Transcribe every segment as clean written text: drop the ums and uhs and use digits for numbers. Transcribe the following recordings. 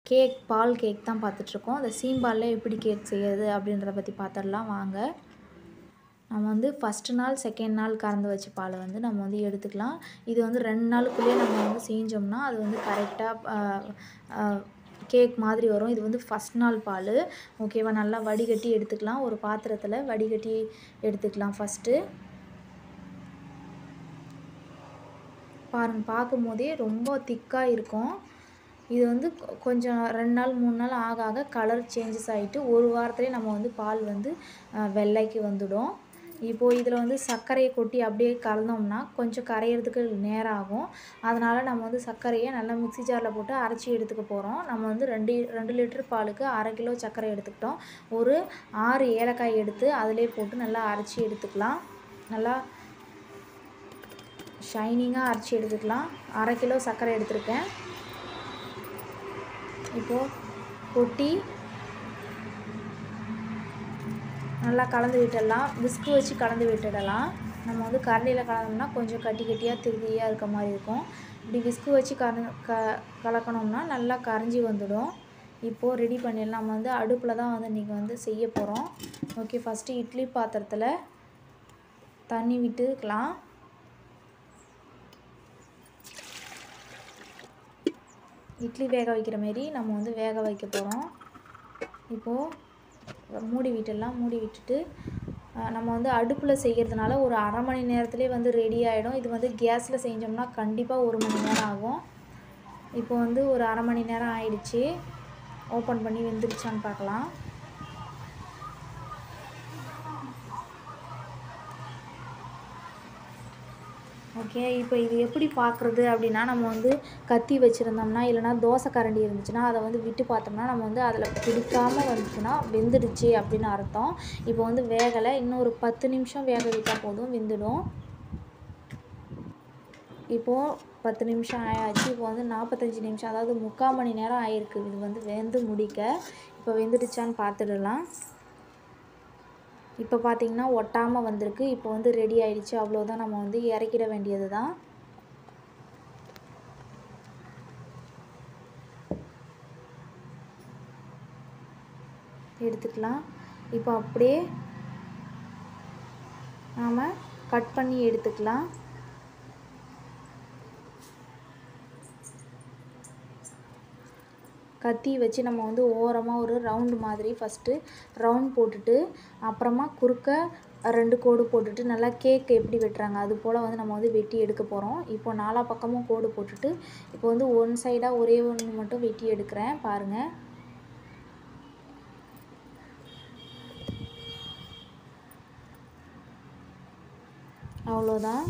Cake பால் cake தான் பார்த்துட்ருக்கோம். அந்த சீம்பாலில் எப்படி கேக் செய்யறது அப்படின்றத பற்றி பார்த்துடலாம் வாங்க. நம்ம வந்து ஃபஸ்ட்டு நாள் செகண்ட் நாள் கறந்து வச்ச பாலை வந்து நம்ம வந்து எடுத்துக்கலாம். இது வந்து 2 நாளுக்குள்ளேயே நம்ம வந்து செஞ்சோம்னா அது வந்து கரெக்டாக கேக் மாதிரி வரும். இது வந்து ஃபஸ்ட் நாள் பால் ஓகேவா. நல்லா வடிகட்டி எடுத்துக்கலாம். ஒரு பாத்திரத்தில் வடிகட்டி எடுத்துக்கலாம் ஃபஸ்ட்டு. பாருங்கள், பார்க்கும்போதே ரொம்ப திக்காக இருக்கும். இது வந்து கொஞ்சம் 2 நாள் 3 நாள் ஆக ஆக கலர் சேஞ்சஸ் ஆகிட்டு ஒரு வாரத்துலேயே நம்ம வந்து பால் வந்து வெள்ளைக்கு வந்துடும். இப்போது இதில் வந்து சர்க்கரையை கொட்டி அப்படியே கலந்தோம்னா கொஞ்சம் கரையிறதுக்கு நேரம் ஆகும். அதனால் நம்ம வந்து சர்க்கரையை நல்லா மிக்ஸி ஜாரில் போட்டு அரைச்சி எடுத்துக்க போகிறோம். நம்ம வந்து 2 லிட்டர் பாலுக்கு 1/2 கிலோ சர்க்கரை எடுத்துக்கிட்டோம். ஒரு 6 ஏலக்காய் எடுத்து அதிலே போட்டு நல்லா அரைச்சி எடுத்துக்கலாம். நல்லா ஷைனிங்காக அரைச்சி எடுத்துக்கலாம். 1/2 கிலோ சர்க்கரை எடுத்திருக்கேன். இப்போது கொட்டி நல்லா கலந்து விட்டுடலாம். விஸ்கு வச்சு கலந்து விட்டுடலாம். நம்ம வந்து கரண்டியில் கலந்தோம்னா கொஞ்சம் கட்டி கட்டியாக திருப்தியாக இருக்க மாதிரி இருக்கும். இப்படி விஸ்கு வச்சு கலக்கணும்னா நல்லா கரைஞ்சி வந்துடும். இப்போது ரெடி பண்ணிடலாம். நம்ம வந்து அடுப்பில் தான் வந்து இன்றைக்கி வந்து செய்ய போகிறோம். ஓகே, ஃபஸ்ட்டு இட்லி பாத்திரத்தில் தண்ணி விட்டுக்கலாம். இட்லி வேக வைக்கிற மாரி நம்ம வந்து வேக வைக்க போகிறோம். இப்போது மூடி விட்டுடலாம். மூடி விட்டுட்டு நம்ம வந்து அடுப்பில் செய்கிறதுனால ஒரு 1/2 மணி நேரத்துலேயே வந்து ரெடி ஆகிடும். இது வந்து கேஸில் செஞ்சோம்னா கண்டிப்பாக 1 மணி நேரம் ஆகும். இப்போ வந்து ஒரு 1/2 மணி நேரம் ஆயிடுச்சு. ஓப்பன் பண்ணி வெந்துருச்சான்னு பார்க்கலாம். ஓகே, இப்போ இது எப்படி பார்க்குறது அப்படின்னா, நம்ம வந்து கத்தி வச்சுருந்தோம்னா இல்லைனா தோசை கரண்டி இருந்துச்சுன்னா அதை வந்து விட்டு பார்த்தோம்னா நம்ம வந்து அதில் பிடிக்காமல் வந்துச்சுன்னா வெந்துடுச்சு அப்படின்னு அர்த்தம். இப்போ வந்து வேகலை. இன்னும் ஒரு 10 நிமிஷம் வேக விட்டால் போதும், வெந்துடும். இப்போது 10 நிமிஷம் ஆயாச்சு. இப்போ வந்து 45 நிமிஷம், அதாவது 3/4 மணி நேரம் ஆயிருக்கு இது வந்து வெந்து முடிக்க. இப்போ வெந்துடுச்சான்னு பார்த்துடலாம். இப்போ பார்த்திங்கன்னா ஒட்டாமல் வந்திருக்கு. இப்போ வந்து ரெடி ஆகிடுச்சு. அவ்வளோதான், நம்ம வந்து இறக்கிட வேண்டியது தான். எடுத்துக்கலாம். இப்போ அப்படியே நாம் கட் பண்ணி எடுத்துக்கலாம். கத்தி வச்சு நம்ம வந்து ஓரமாக ஒரு ரவுண்டு மாதிரி ஃபஸ்ட்டு ரவுண்ட் போட்டுட்டு அப்புறமா குறுக்க 2 கோடு போட்டுட்டு நல்லா கேக் எப்படி வெட்டுறாங்க அது போல் வந்து நம்ம வந்து வெட்டி எடுக்க போகிறோம். இப்போ 4 பக்கமும் கோடு போட்டுட்டு இப்போ வந்து ஒன் சைடாக ஒரே ஒன்று மட்டும் வெட்டி எடுக்கிறேன் பாருங்கள். அவ்வளோதான்.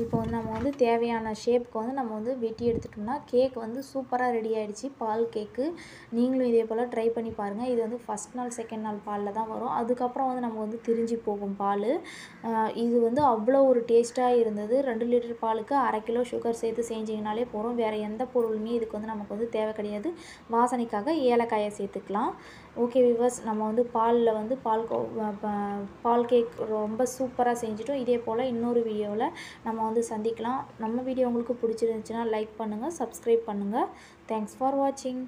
இப்போ வந்து நம்ம வந்து தேவையான ஷேப்புக்கு வந்து நம்ம வந்து வெட்டி எடுத்துட்டோம்னா கேக் வந்து சூப்பராக ரெடி ஆகிடுச்சு. பால் கேக்கு நீங்களும் இதே போல் ட்ரை பண்ணி பாருங்கள். இது வந்து ஃபஸ்ட் நாள் செகண்ட் நாள் பாலில் தான் வரும். அதுக்கப்புறம் வந்து நம்ம வந்து திரிஞ்சு போகும் பால். இது வந்து அவ்வளோ ஒரு டேஸ்ட்டாக இருந்தது. 2 லிட்டர் பாலுக்கு 1/2 கிலோ சுகர் சேர்த்து செஞ்சிங்கனாலே போகிறோம். வேறு எந்த பொருளுமே இதுக்கு வந்து நமக்கு வந்து தேவை கிடையாது. வாசனைக்காக ஏலக்காயை சேர்த்துக்கலாம். ஓகே வியூவர்ஸ், நம்ம வந்து பாலில் வந்து பால் கேக் ரொம்ப சூப்பராக செஞ்சுட்டோம். இதே போல் இன்னொரு வீடியோவில் நம்ம வந்து சந்திக்கலாம். நம்ம வீடியோ உங்களுக்கு பிடிச்சிருந்துச்சுன்னா லைக் பண்ணுங்கள், சப்ஸ்கிரைப் பண்ணுங்கள். தேங்க்ஸ் ஃபார் வாட்சிங்.